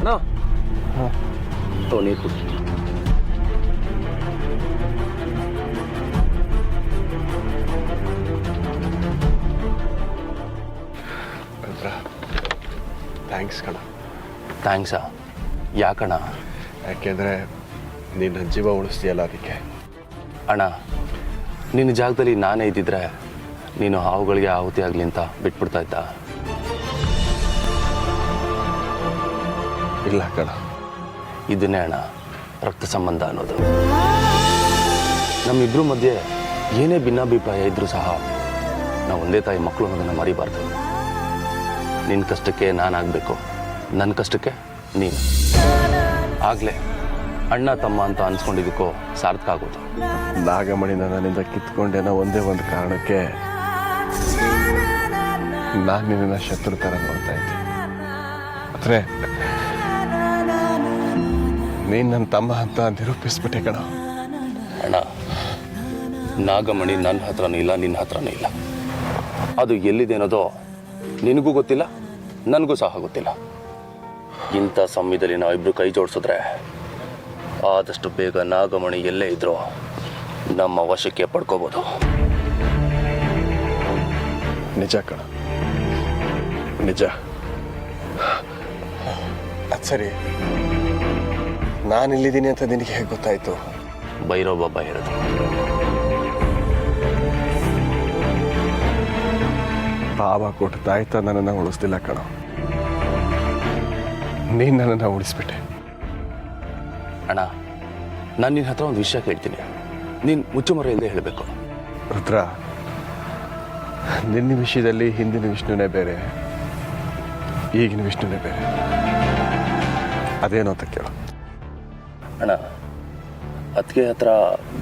ಅಣ್ಣ ನೀರು ಕುಡಿ. ಥ್ಯಾಂಕ್ಸ್ ಕಣ. ಥ್ಯಾಂಕ್ಸಾ? ಯಾಕಣ್ಣ? ಯಾಕೆಂದರೆ ನಿನ್ನ ಜೀವ ಉಳಿಸ್ತೀಯಲ್ಲ ಅದಕ್ಕೆ. ಅಣ್ಣ, ನಿನ್ನ ಜಾಗದಲ್ಲಿ ನಾನೇ ಇದ್ದಿದ್ರೆ ನೀನು ಹಾವುಗಳಿಗೆ ಆಹುತಿ ಆಗಲಿ ಅಂತ ಬಿಟ್ಬಿಡ್ತಾ ಇದ್ದ? ಇಲ್ಲ ಕಣ. ಇದನ್ನೇ ಅಣ್ಣ ರಕ್ತ ಸಂಬಂಧ ಅನ್ನೋದು. ನಮ್ಮಿಬ್ಬರ ಮಧ್ಯೆ ಏನೇ ಭಿನ್ನಾಭಿಪ್ರಾಯ ಇದ್ರೂ ಸಹ ನಾವು ಒಂದೇ ತಾಯಿ ಮಕ್ಕಳು ಅನ್ನೋದನ್ನು ಮರಿಬಾರ್ದು. ನಿನ್ನ ಕಷ್ಟಕ್ಕೆ ನಾನಾಗಬೇಕು, ನನ್ನ ಕಷ್ಟಕ್ಕೆ ನೀನು. ಆಗಲೇ ಅಣ್ಣ ತಮ್ಮ ಅಂತ ಅನ್ಸ್ಕೊಂಡಿದ್ದಕ್ಕೋ ಸಾರ್ಥಕ ಆಗೋದು. ನಾಗಮಣಿನ ನನ್ನಿಂದ ಕಿತ್ಕೊಂಡೇನೋ ಒಂದೇ ಒಂದು ಕಾರಣಕ್ಕೆ ನಾನು ನಿನ್ನ ಶತ್ರು ಥರ ನೋಡ್ತಾ ಇದ್ದೆ. ಆದರೆ ನೀನು ನನ್ನ ತಮ್ಮ ಅಂತ ನಿರೂಪಿಸ್ಬಿಟ್ಟೆ ಕಣ. ಅಣ್ಣ, ನಾಗಮಣಿ ನನ್ನ ಹತ್ರನೂ ಇಲ್ಲ, ನಿನ್ನ ಹತ್ರನೂ ಇಲ್ಲ. ಅದು ಎಲ್ಲಿದೆ ಅನ್ನೋದೋ ನಿನಗೂ ಗೊತ್ತಿಲ್ಲ, ನನಗೂ ಸಹ ಗೊತ್ತಿಲ್ಲ. ಇಂಥ ಸಮಯದಲ್ಲಿ ನಾವಿಬ್ರು ಕೈ ಜೋಡಿಸಿದ್ರೆ ಆದಷ್ಟು ಬೇಗ ನಾಗಮಣಿ ಎಲ್ಲೇ ಇದ್ರೂ ನಮ್ಮ ವಶಕ್ಕೆ ಪಡ್ಕೋಬೋದು. ನಿಜ ಕಣ, ನಿಜ. ಅದು ಸರಿ, ನಾನಿಲ್ಲಿದ್ದೀನಿ ಅಂತ ನಿನಗೆ ಹೇಗೆ ಗೊತ್ತಾಯ್ತು? ಭೈರವ ಬಾಬಾ ಹೇಳಿದ್ರು. ಬಾಬಾ ಕೊಟ್ಟು ತಾಯ್ತ ನನ್ನನ್ನು ಉಳಿಸ್ತಿಲ್ಲ ಕಣ, ನೀನು ನನ್ನನ್ನು ಉಳಿಸ್ಬಿಟ್ಟೆ. ಅಣ್ಣ, ನಾನು ನಿನ್ನ ಹತ್ರ ಒಂದು ವಿಷಯ ಕೇಳ್ತೀನಿ, ನೀನು ಮುಚ್ಚುಮರೆ ಇಲ್ಲದೆ ಹೇಳಬೇಕು. ರುದ್ರ, ನಿನ್ನ ವಿಷಯದಲ್ಲಿ ಹಿಂದಿನ ವಿಷ್ಣುನೇ ಬೇರೆ, ಈಗಿನ ವಿಷ್ಣುನೇ ಬೇರೆ. ಅದೇನು ಅಂತ ಕೇಳು. ಅಣ್ಣ, ಅದಕ್ಕೆ ಹತ್ರ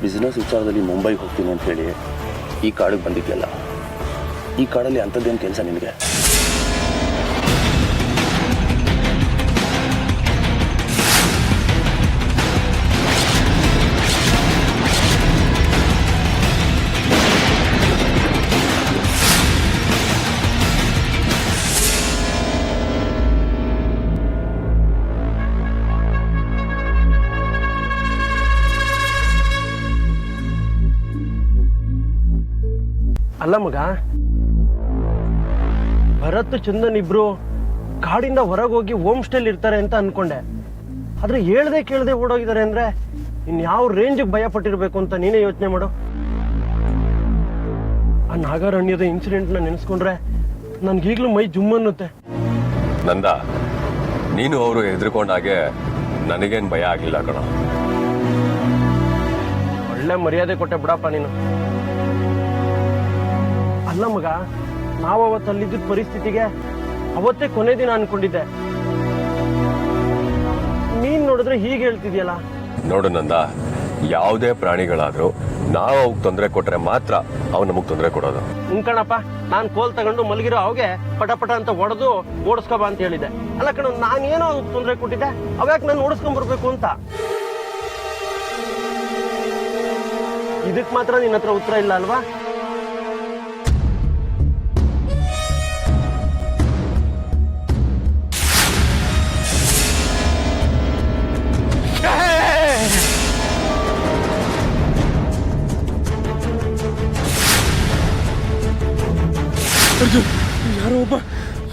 ಬಿಸ್ನೆಸ್ ವಿಚಾರದಲ್ಲಿ ಮುಂಬೈಗೆ ಹೋಗ್ತೀನಿ ಅಂತ ಹೇಳಿ ಈ ಕಾಡಿಗೆ ಬಂದಿದ್ದೆಲ್ಲ. ಈ ಕಾಡಲ್ಲಿ ಅಂಥದ್ದೇನು ಕೆಲಸ ನಿನಗೆ? ಅಲ್ಲ ಮಗ, ಭರತ್ ಚಂದನ್ ಇಬ್ರು ಕಾಡಿಂದ ಹೊರಗೆ ಹೋಗಿ ಹೋಮ್ ಸ್ಟೇಲ್ ಇರ್ತಾರೆ ಅಂತ ಅನ್ಕೊಂಡೆ. ಆದ್ರೆ ಹೇಳ್ದೆ ಕೇಳದೆ ಓಡೋಗಿದ್ದಾರೆ ಅಂದ್ರೆ ಇನ್ಯಾವ ರೇಂಜಿಗೆ ಭಯ ಪಟ್ಟಿರ್ಬೇಕು ಅಂತ ನೀನೇ ಯೋಚನೆ ಮಾಡು. ಆ ನಾಗಾರಣ್ಯದ ಇನ್ಸಿಡೆಂಟ್ನ ನೆನೆಸ್ಕೊಂಡ್ರೆ ನನ್ಗೀಗ್ಲೂ ಮೈ ಜುಮ್ ಅನ್ನುತ್ತೆ. ನಂದ, ನೀನು ಅವರು ಹೆದರ್ಕೊಂಡಾಗೆ ನನಗೇನು ಭಯ ಆಗಿಲ್ಲ ಕಣ. ಒಳ್ಳೆ ಮರ್ಯಾದೆ ಕೊಟ್ಟೆ ಬಿಡಪ್ಪ ನೀನು. ಅಲ್ಲ ಮಗ, ನಾವು ಅವತ್ತು ಅಲ್ಲಿದ್ದ ಪರಿಸ್ಥಿತಿಗೆ ಅವತ್ತೇ ಕೊನೆ ದಿನ ಅನ್ಕೊಂಡಿದ್ದೆ. ನೀನ್ ನೋಡಿದ್ರೆ ಹೀಗೆ ಹೇಳ್ತಿದ್ಯಲ್ಲ. ನೋಡು ನಂದ, ಯಾವುದೇ ಪ್ರಾಣಿಗಳಾದ್ರೂ ನಾವು ಅವಕ್ಕೆ ತೊಂದರೆ ಕೊಟ್ರೆ ಮಾತ್ರ ಅವು ನಮಗ್ ತೊಂದರೆ ಕೊಡೋದು. ಕಣಪ್ಪ, ನಾನ್ ಕೋಲ್ ತಗೊಂಡು ಮಲಗಿರೋ ಅವಾಗೆ ಪಟ ಪಟ ಅಂತ ಹೊಡೆದು ಓಡಿಸ್ಕೊಬ ಅಂತ ಹೇಳಿದೆ. ಅಲ್ಲ ಕಣ, ನಾನೇನೋ ಅವ್ರಿಗೆ ತೊಂದರೆ ಕೊಟ್ಟಿದ್ದೆ, ಅವ್ಯಾಕೆ ನಾನು ಓಡಿಸ್ಕೊಂಡ್ ಬರ್ಬೇಕು ಅಂತ. ಇದಕ್ ಮಾತ್ರ ನಿನ್ನ ಹತ್ರ ಉತ್ತರ ಇಲ್ಲ ಅಲ್ವಾ? ಅರ್ಜುನ್, ಯಾರೋ ಒಬ್ಬ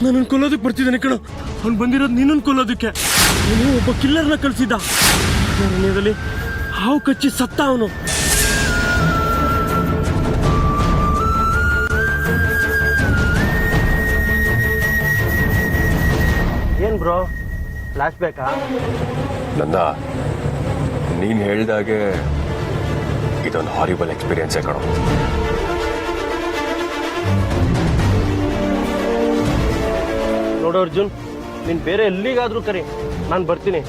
ನನ್ನನ್ನು ಕೊಲ್ಲೋದಕ್ಕೆ ಬರ್ತಿದ್ದಾನೆ ಕಣ. ಅವ್ನು ಬಂದಿರೋದು ನಿನ್ನನ್ನು ಕೊಲ್ಲೋದಕ್ಕೆ. ನೀನು ಒಬ್ಬ ಕಿಲ್ಲರ್ನ ಕಳಿಸಿದ್ದ. ಅರಣ್ಯದಲ್ಲಿ ಹಾವು ಕಚ್ಚಿ ಸತ್ತ ಅವನು. ಏನ್ ಬ್ರೋ, ಫ್ಲಾಶ್ ಬ್ಯಾಕಾ? ನಂದ, ನೀನ್ ಹೇಳ್ದಾಗೆ ಇದೊಂದು ಹಾರಿಬಲ್ ಎಕ್ಸ್ಪೀರಿಯನ್ಸೇ ಕಣೋ. ನೋಡು ಅರ್ಜುನ್, ನೀನ್ ಬೇರೆ ಎಲ್ಲಿಗಾದ್ರೂ ಕರಿ, ನಾನು ಬರ್ತೀನಿ.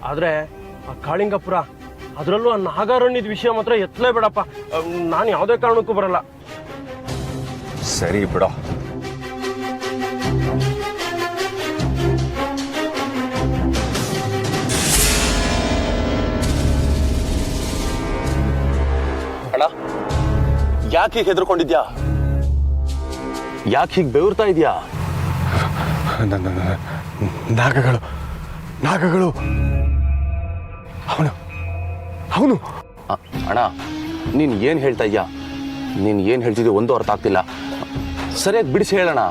ಆದ್ರೆ ಆ ಕಾಳಿಂಗಪುರ, ಅದರಲ್ಲೂ ಆ ನಾಗಾರಣ್ಯದ ವಿಷಯ ಮಾತ್ರ ಎತ್ತಲೇ ಬೇಡಪ್ಪ. ನಾನು ಯಾವುದೇ ಕಾರಣಕ್ಕೂ ಬರಲ್ಲ. ಸರಿ ಬಿಡೋ. ಅಣ್ಣ, ಯಾಕೆ ಹೀಗೆ ಹೆದರ್ಕೊಂಡಿದ್ಯಾ? ಯಾಕೆ ಹೀಗೆ ಬೆವರ್ತಾ ಇದೆಯಾ? ನಾಗಗಳು ನಾಗಗಳು ಅವನು ಅವನು ಅಣ್ಣ ನೀನು ಏನು ಹೇಳ್ತಾ ಇದ್ಯಾ? ನೀನು ಏನು ಹೇಳ್ತಿದ್ಯೋ ಒಂದು ಅರ್ಥ ಆಗ್ತಿಲ್ಲ. ಸರಿಯಾಗಿ ಬಿಡಿಸಿ ಹೇಳೋಣ.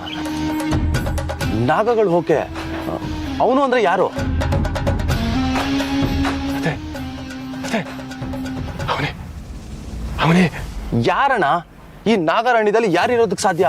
ನಾಗಗಳು ಹೋಕೆ ಅವನು ಅಂದ್ರೆ ಯಾರು? ಅದೇ ಅದೇ ಅವನೇ ಅವನೇ. ಯಾರಣ್ಣ? ಈ ನಾಗರಣ್ಯದಲ್ಲಿ ಯಾರಿರೋದಕ್ಕೆ ಸಾಧ್ಯ?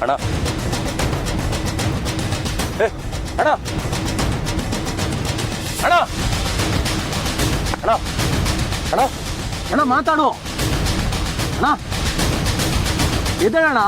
ಅಣ್ಣ ಅಣ್ಣ ಅಣ್ಣ ಅಣ್ಣ ಅಣ್ಣ ಅಣ್ಣ ಮಾತಾಡು ಅಣ್ಣ. ಇದೇನಣ್ಣ?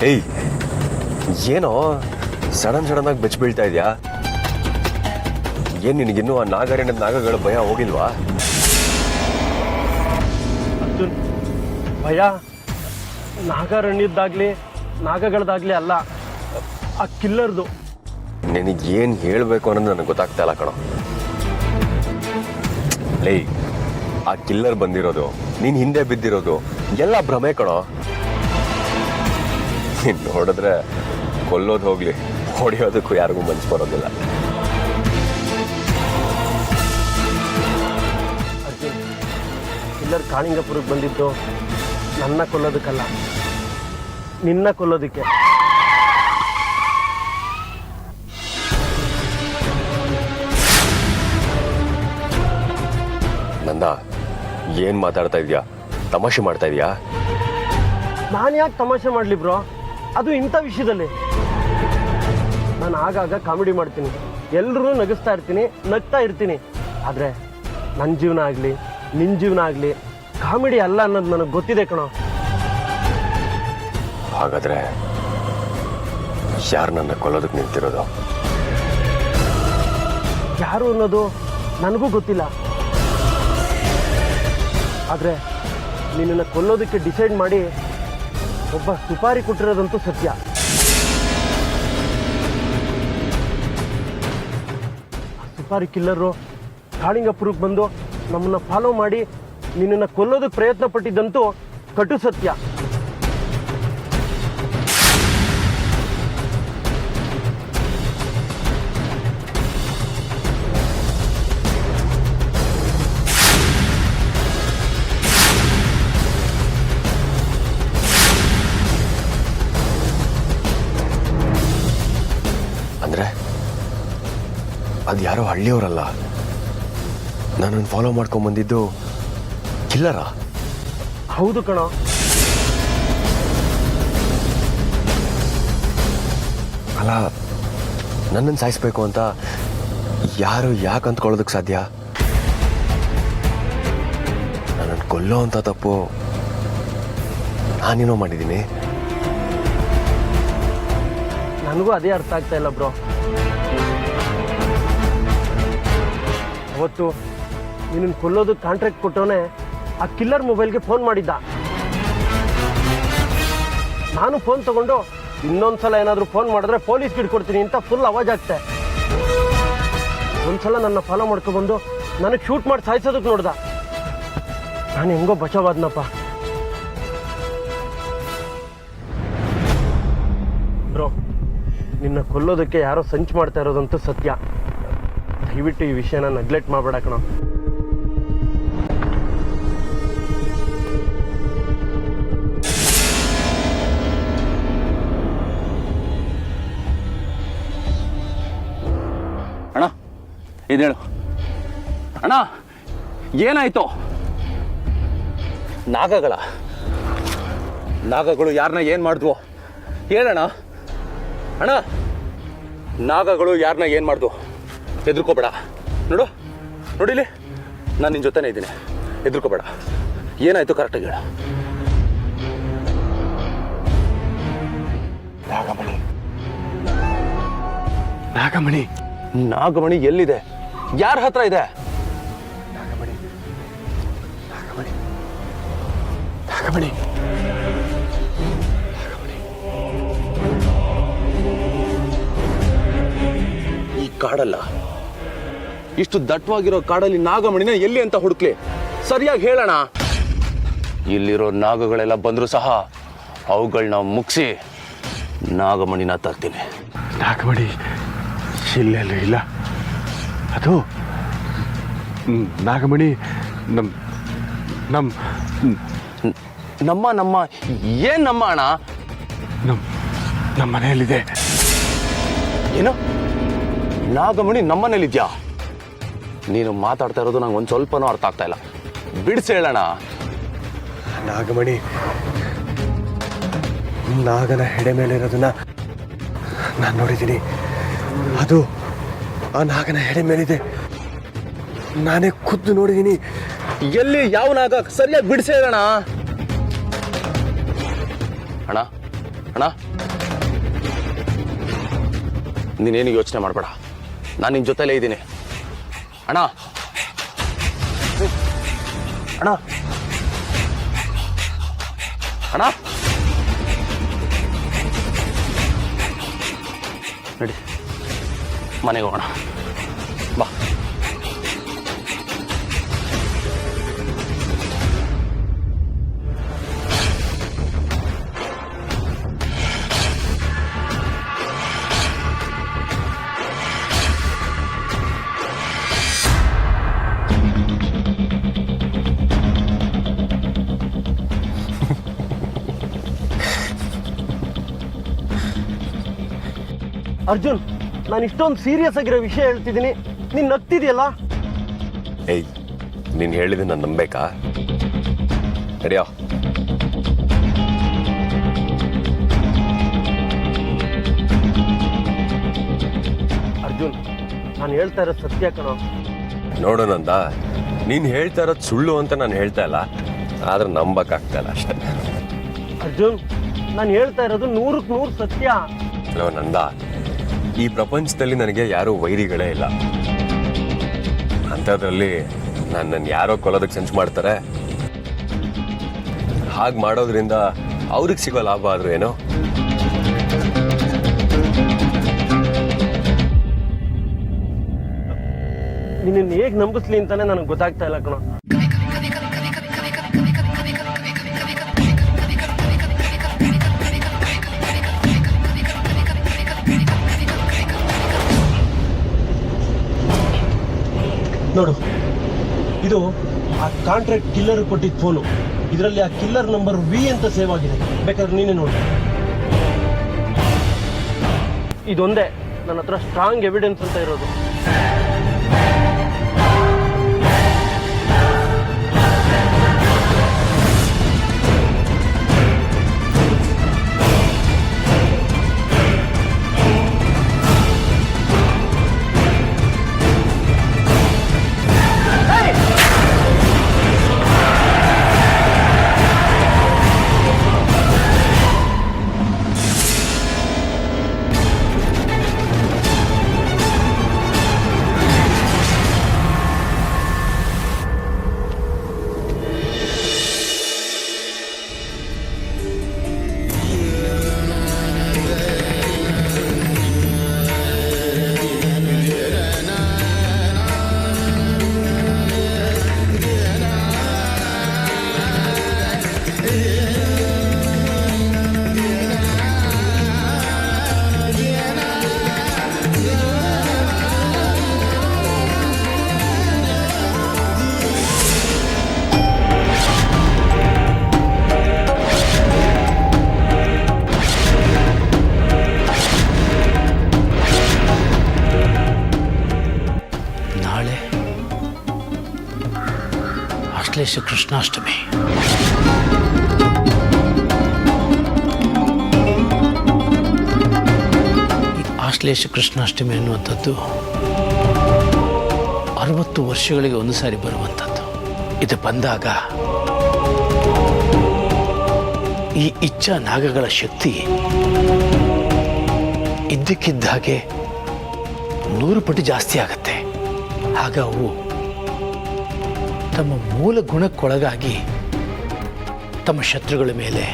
ಏಯ್, ಏನೋ ಸಡನ್ ಆಗಿ ಬೆಚ್ಚ ಬೀಳ್ತಾ ಇದೆಯಾ? ಏನ್ ನಿನಗಿನ್ನೂ ಆ ನಾಗಗಳ ಭಯ ಹೋಗಿಲ್ವಾ? ಅರ್ಜುನ್, ಭಯ ನಾಗರಣ್ಯದ್ದಾಗ್ಲಿ ನಾಗಗಳದಾಗ್ಲಿ ಅಲ್ಲ, ಆ ಕಿಲ್ಲರ್ದು. ನಿನಗೇನು ಹೇಳಬೇಕು ಅನ್ನೋದು ನನಗೆ ಗೊತ್ತಾಗ್ತಾ ಇಲ್ಲ ಕಣೋ. ಲೇ, ಆ ಕಿಲ್ಲರ್ ಬಂದಿರೋದು, ನೀನು ಹಿಂದೆ ಬಿದ್ದಿರೋದು ಎಲ್ಲ ಭ್ರಮೆ ಕಣೋ. ನೀನು ನೋಡಿದ್ರೆ ಕೊಲ್ಲೋದು ಹೋಗ್ಲಿ, ಹೊಡೆಯೋದಕ್ಕೂ ಯಾರಿಗೂ ಮನ್ಸು ಬರೋದಿಲ್ಲ. ಅರ್ಜುನ್, ಕಿಲ್ಲರ್ ಕಾಳಿಂಗಪುರಕ್ಕೆ ಬಂದಿದ್ದು ನನ್ನ ಕೊಲ್ಲೋದಕ್ಕಲ್ಲ, ನಿನ್ನ ಕೊಲ್ಲೋದಕ್ಕೆ. ನಂದ, ಏನ್ ಮಾತಾಡ್ತಾ ಇದೀಯಾ? ತಮಾಷೆ ಮಾಡ್ತಾ ಇದೀಯಾ? ನಾನು ಯಾಕೆ ತಮಾಷೆ ಮಾಡಲಿ ಬ್ರೋ? ಅದು ಇಂಥ ವಿಷಯದಲ್ಲಿ. ನಾನು ಆಗಾಗ ಕಾಮಿಡಿ ಮಾಡ್ತೀನಿ, ಎಲ್ಲರೂ ನಗಿಸ್ತಾ ಇರ್ತೀನಿ, ನಗ್ತಾ ಇರ್ತೀನಿ. ಆದರೆ ನನ್ನ ಜೀವನ ಆಗಲಿ ನಿನ್ನ ಜೀವನ ಆಗಲಿ ಕಾಮಿಡಿ ಅಲ್ಲ ಅನ್ನೋದು ನನಗೆ ಗೊತ್ತಿದೆ ಕಣೋ. ಹಾಗಾದ್ರೆ ಯಾರು ನನ್ನ ಕೊಲ್ಲೋದಕ್ಕೆ ನಿಂತಿರೋದು? ಯಾರು ಅನ್ನೋದು ನನಗೂ ಗೊತ್ತಿಲ್ಲ. ಆದರೆ ನಿನ್ನನ್ನು ಕೊಲ್ಲೋದಕ್ಕೆ ಡಿಸೈಡ್ ಮಾಡಿ ಒಬ್ಬ ಸುಪಾರಿ ಕೊಟ್ಟಿರೋದಂತೂ ಸತ್ಯ. ಆ ಸುಪಾರಿ ಕಿಲ್ಲರು ಕಾಳಿಂಗಪುರಕ್ಕೆ ಬಂದು ನಮ್ಮನ್ನು ಫಾಲೋ ಮಾಡಿ ನಿನ್ನನ್ನು ಕೊಲ್ಲೋದಕ್ಕೆ ಪ್ರಯತ್ನ ಪಟ್ಟಿದ್ದಂತೂ ಕಟು ಸತ್ಯ. ಅಂದ್ರೆ ಅದು ಯಾರೋ ಹಳ್ಳಿಯವರಲ್ಲ, ನನ್ನನ್ನು ಫಾಲೋ ಮಾಡ್ಕೊಂಡ್ ಬಂದಿದ್ದು ಕಿಲ್ಲರಾ? ಹೌದು ಕಣೋ. ಅಲ್ಲ, ನನ್ನನ್ನು ಸಾಯಿಸ್ಬೇಕು ಅಂತ ಯಾರು ಯಾಕೆ ಅಂದ್ಕೊಳ್ಳೋದಕ್ಕೆ ಸಾಧ್ಯ? ನನ್ನನ್ನು ಕೊಲ್ಲೋ ಅಂತ ತಪ್ಪು ನಾನೇನೋ ಮಾಡಿದ್ದೀನಿ. ನನಗೂ ಅದೇ ಅರ್ಥ ಆಗ್ತಾ ಇಲ್ಲ ಬ್ರೋ. ಅವತ್ತು ನಿನ್ನ ಕೊಲ್ಲೋದಕ್ಕೆ ಕಾಂಟ್ರಾಕ್ಟ್ ಕೊಟ್ಟವನೇ ಆ ಕಿಲ್ಲರ್ ಮೊಬೈಲ್ಗೆ ಫೋನ್ ಮಾಡಿದ್ದ. ನಾನು ಫೋನ್ ತಗೊಂಡು ಇನ್ನೊಂದ್ಸಲ ಏನಾದರೂ ಫೋನ್ ಮಾಡಿದ್ರೆ ಪೊಲೀಸ್ಗೆ ಹಿಡ್ಕೊಡ್ತೀನಿ ಅಂತ ಫುಲ್ ಅವಾಜ್ ಆಗ್ತೆ. ಒಂದ್ಸಲ ನನ್ನ ಫಾಲೋ ಮಾಡ್ಕೊಬಂದು ನನಗೆ ಶೂಟ್ ಮಾಡಿ ಸಾಯಿಸೋದಕ್ಕೆ ನೋಡ್ದ. ನಾನು ಹೆಂಗೋ ಬಚಾವಾದ್ನಪ್ಪ. ಬ್ರೋ, ನಿನ್ನ ಕೊಲ್ಲೋದಕ್ಕೆ ಯಾರೋ ಸಂಚು ಮಾಡ್ತಾ ಇರೋದಂತೂ ಸತ್ಯ. ದಯವಿಟ್ಟು ಈ ವಿಷಯನ ನೆಗ್ಲೆಕ್ಟ್ ಮಾಡಬೇಡ ಕಣೋ. ಅಣ್ಣ ಇದೇಳು ಅಣ್ಣ, ಏನಾಯ್ತು? ನಾಗಗಳು ಯಾರನ್ನ ಏನ್ ಮಾಡಿದ್ವು ಹೇಳಣ್ಣ. ಅಣ್ಣ, ನಾಗಗಳು ಯಾರನ್ನ ಏನ್ ಮಾಡಿದ್ವು? ಹೆದರ್ಕೋಬೇಡ. ನೋಡಿಲಿ ನಾನು ನಿನ್ನ ಜೊತೆನೇ ಇದ್ದೀನಿ, ಹೆದರ್ಕೋಬೇಡ. ಏನಾಯ್ತು ಕರೆಕ್ಟಾಗಿ ಹೇಳ. ನಾಗಮಣಿ ನಾಗಮಣಿ ನಾಗಮಣಿ ಎಲ್ಲಿದೆ? ಯಾರ ಹತ್ರ ಇದೆ? ನಾಗಮಣಿ ನಾಗಮಣಿ ನಾಗಮಣಿ ಈ ಕಾಡಲ್ಲ, ಇಷ್ಟು ದಟ್ಟವಾಗಿರೋ ಕಾಡಲ್ಲಿ ನಾಗಮಣಿನ ಎಲ್ಲಿ ಅಂತ ಹುಡುಕ್ಲಿ? ಸರಿಯಾಗಿ ಹೇಳೋಣ. ಇಲ್ಲಿರೋ ನಾಗಗಳೆಲ್ಲ ಬಂದರೂ ಸಹ ಅವುಗಳನ್ನ ಮುಗಿಸಿ ನಾಗಮಣಿನ ತರ್ತೀನಿ. ನಾಗಮಣಿ ಇಲ್ಲೆಲ್ಲ ಇಲ್ಲ. ಅದು ನಾಗಮಣಿ ನಮ್ಮ ನಮ್ಮ ಏನ್ ನಮ್ಮ ಅಣ್ಣ? ನಮ್ಮ ಮನೆಯಲ್ಲಿದೆ. ಏನು? ನಾಗಮಣಿ ನಮ್ಮನೇಲಿದ್ಯಾ? ನೀನು ಮಾತಾಡ್ತಾ ಇರೋದು ನಂಗೆ ಒಂದು ಸ್ವಲ್ಪನೂ ಅರ್ಥ ಆಗ್ತಾ ಇಲ್ಲ. ಬಿಡಿಸಿ ಹೇಳೋಣ. ನಾಗಮಣಿ ನಾಗನ ಹೆಡೆ ಮೇಲೆ ಇರೋದನ್ನ ನಾನು ನೋಡಿದ್ದೀನಿ. ಅದು ಆ ನಾಗನ ಹೆಡೆ ಮೇಲಿದೆ. ನಾನೇ ಖುದ್ದು ನೋಡಿದ್ದೀನಿ. ಎಲ್ಲಿ? ಯಾವ ನಾಗ? ಸರಿಯಾಗಿ ಬಿಡಿಸಿ ಹೇಳೋಣ. ಅಣ್ಣ ಅಣ್ಣ, ನೀನೇನು ಯೋಚನೆ ಮಾಡಬೇಡ, ನಾನು ನಿನ್ನ ಜೊತೆಲೇ ಇದ್ದೀನಿ. ಅಣ್ಣ ಅಣ್ಣ ಅಣ್ಣ, ನಡಿ ಮನೆಗೆ ಹೋಗೋಣ ಬಾ. ಅರ್ಜುನ್, ನಾನು ಇಷ್ಟೊಂದು ಸೀರಿಯಸ್ ಆಗಿರೋ ವಿಷಯ ಹೇಳ್ತಿದ್ದೀನಿ, ನೀನು ನಗ್ತಿದ್ಯಲ್ಲ? ಏಯ್, ನೀನು ಹೇಳಿದ ನಾನು ನಂಬೇಕಾ? ನಡಿಯೋ. ಅರ್ಜುನ್, ನಾನು ಹೇಳ್ತಾ ಇರೋದು ಸತ್ಯ ಕಣೋ. ನೋಡೋಣಂದ, ನೀನು ಹೇಳ್ತಾ ಇರೋದು ಸುಳ್ಳು ಅಂತ ನಾನು ಹೇಳ್ತಾ ಇಲ್ಲ, ಆದ್ರೆ ನಂಬಕ್ಕಾಗ್ತಾ ಇಲ್ಲ ಅಷ್ಟೇ. ಅರ್ಜುನ್, ನಾನು ಹೇಳ್ತಾ ಇರೋದು 100ಕ್ಕೆ 100 ಸತ್ಯ. ಅಲ್ವ ನಂದ, ಈ ಪ್ರಪಂಚದಲ್ಲಿ ನನಗೆ ಯಾರೂ ವೈರಿಗಳೇ ಇಲ್ಲ. ಅಂಥದ್ರಲ್ಲಿ ನನ್ನ ಯಾರೋ ಕೊಲ್ಲೋದಕ್ಕೆ ಸಂಚು ಮಾಡ್ತಾರೆ. ಹಾಗೆ ಮಾಡೋದ್ರಿಂದ ಅವ್ರಿಗೆ ಸಿಗೋ ಲಾಭ ಆದ್ರೂ ಏನೋ. ನಿನ್ನ ಹೇಗೆ ನಂಬಿಸ್ಲಿ ಅಂತಾನೆ ನನಗೆ ಗೊತ್ತಾಗ್ತಾ ಇಲ್ಲ ಕಣೋ. ನೋಡು, ಇದು ಆ ಕಾಂಟ್ರಾಕ್ಟ್ ಕಿಲ್ಲರ್ ಕೊಟ್ಟಿದ್ದ ಫೋನು. ಇದರಲ್ಲಿ ಆ ಕಿಲ್ಲರ್ ನಂಬರ್ V ಅಂತ ಸೇವ್ ಆಗಿದೆ. ಬೇಕಾದ್ರೆ ನೀನೇ ನೋಡು. ಇದೊಂದೇ ನನ್ನ ಹತ್ರ ಸ್ಟ್ರಾಂಗ್ ಎವಿಡೆನ್ಸ್ ಅಂತ ಇರೋದು. ಆಶ್ಲೇಷ ಕೃಷ್ಣಾಷ್ಟಮಿ. ಆಶ್ಲೇಷ ಕೃಷ್ಣಾಷ್ಟಮಿ ಅನ್ನುವಂಥದ್ದು 60 ವರ್ಷಗಳಿಗೆ ಒಂದು ಸಾರಿ ಬರುವಂಥದ್ದು. ಇದು ಬಂದಾಗ ಈ ಇಚ್ಛಾ ನಾಗಗಳ ಶಕ್ತಿ ಇದ್ದಕ್ಕಿದ್ದ ಹಾಗೆ 100 ಪಟ್ಟು ಜಾಸ್ತಿ ಆಗತ್ತೆ. ಆಗ ಅವು ತಮ್ಮ ಮೂಲ ಗುಣಕ್ಕೊಳಗಾಗಿ ತಮ್ಮ ಶತ್ರುಗಳ ಮೇಲೆ,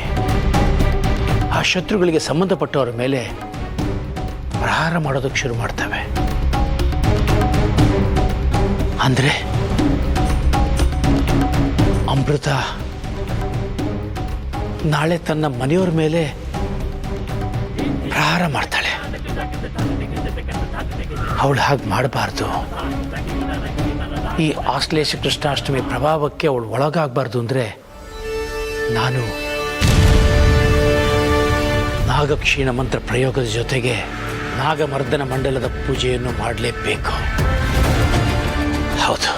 ಆ ಶತ್ರುಗಳಿಗೆ ಸಂಬಂಧಪಟ್ಟವರ ಮೇಲೆ ಪ್ರಹಾರ ಮಾಡೋದಕ್ಕೆ ಶುರು ಮಾಡ್ತವೆ. ಅಂದ್ರೆ ಅಮೃತ ನಾಳೆ ತನ್ನ ಮನೆಯವ್ರ ಮೇಲೆ ಪ್ರಹಾರ ಮಾಡ್ತಾಳೆ. ಅವಳು ಹಾಗೆ ಮಾಡಬಾರ್ದು. ಈ ಆಶ್ಲೇಷ ಕೃಷ್ಣಾಷ್ಟಮಿ ಪ್ರಭಾವಕ್ಕೆ ಅವಳು ಒಳಗಾಗಬಾರ್ದು ಅಂದರೆ ನಾನು ನಾಗಕ್ಷೀಣ ಮಂತ್ರ ಪ್ರಯೋಗದ ಜೊತೆಗೆ ನಾಗಮರ್ದನ ಮಂಡಲದ ಪೂಜೆಯನ್ನು ಮಾಡಲೇಬೇಕು. ಹೌದು,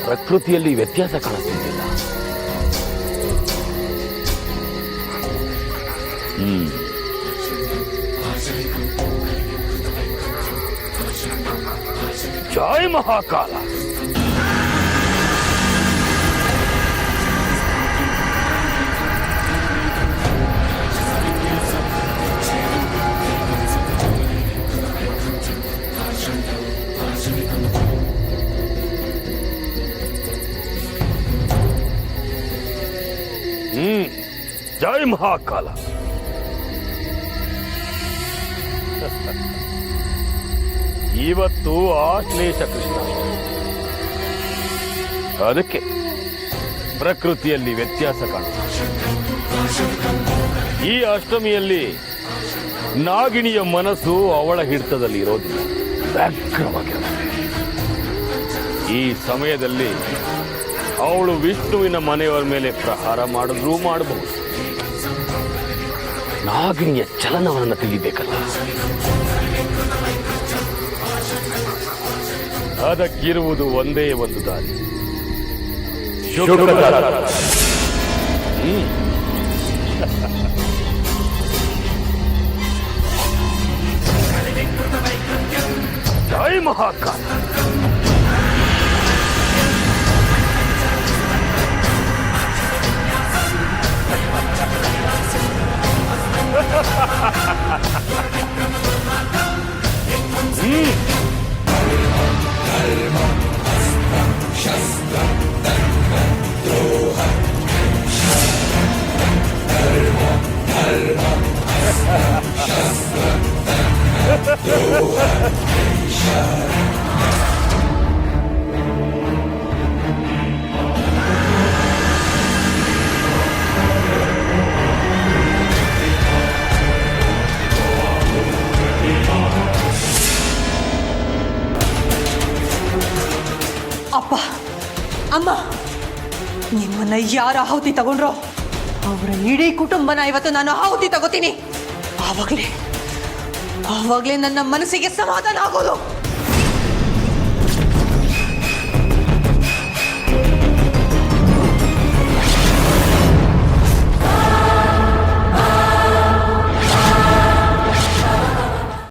ಪ್ರಕೃತಿಯಲ್ಲಿ ವ್ಯತ್ಯಾಸ ಕಾಣಿಸ್ತಿದ್ದಿಲ್ಲ. ಜೈ ಮಹಾಕಾಲ. ಜೈ ಮಹಾಕಾಲ. ಇವತ್ತು ಆಶ್ಲೇಷ ಕೃಷ್ಣಾಷ್ಟಮಿ. ಅದಕ್ಕೆ ಪ್ರಕೃತಿಯಲ್ಲಿ ವ್ಯತ್ಯಾಸ ಕಾಣುತ್ತೆ. ಈ ಅಷ್ಟಮಿಯಲ್ಲಿ ನಾಗಿಣಿಯ ಮನಸ್ಸು ಅವಳ ಹಿಡಿತದಲ್ಲಿ ಇರೋದಿಲ್ಲ, ವ್ಯಾಘ್ರವಾಗಿರುತ್ತೆ. ಈ ಸಮಯದಲ್ಲಿ ಅವಳು ವಿಷ್ಣುವಿನ ಮನೆಯವರ ಮೇಲೆ ಪ್ರಹಾರ ಮಾಡಿದ್ರೂ ಮಾಡಬಹುದು. ನಾಗಿಣಿಯ ಚಲನವನ್ನ ತಿಳಿಬೇಕಲ್ಲ. ಅದಕ್ಕಿರುವುದು ಒಂದೇ ಒಂದು ದಾರಿ, ಜೈ ಮಹಾಕಾಲ. ಅಪ್ಪ ಅಮ್ಮ, ನಿಮ್ಮನ್ನ ಯಾರ ಆಹುತಿ ತಗೊಂಡ್ರೋ ಅವರ ಇಡೀ ಕುಟುಂಬನ ಇವತ್ತು ನಾನು ಆಹುತಿ ತಗೋತೀನಿ. ಆವಾಗ್ಲೇ ನನ್ನ ಮನಸ್ಸಿಗೆ ಸಮಾಧಾನ ಆಗೋದು.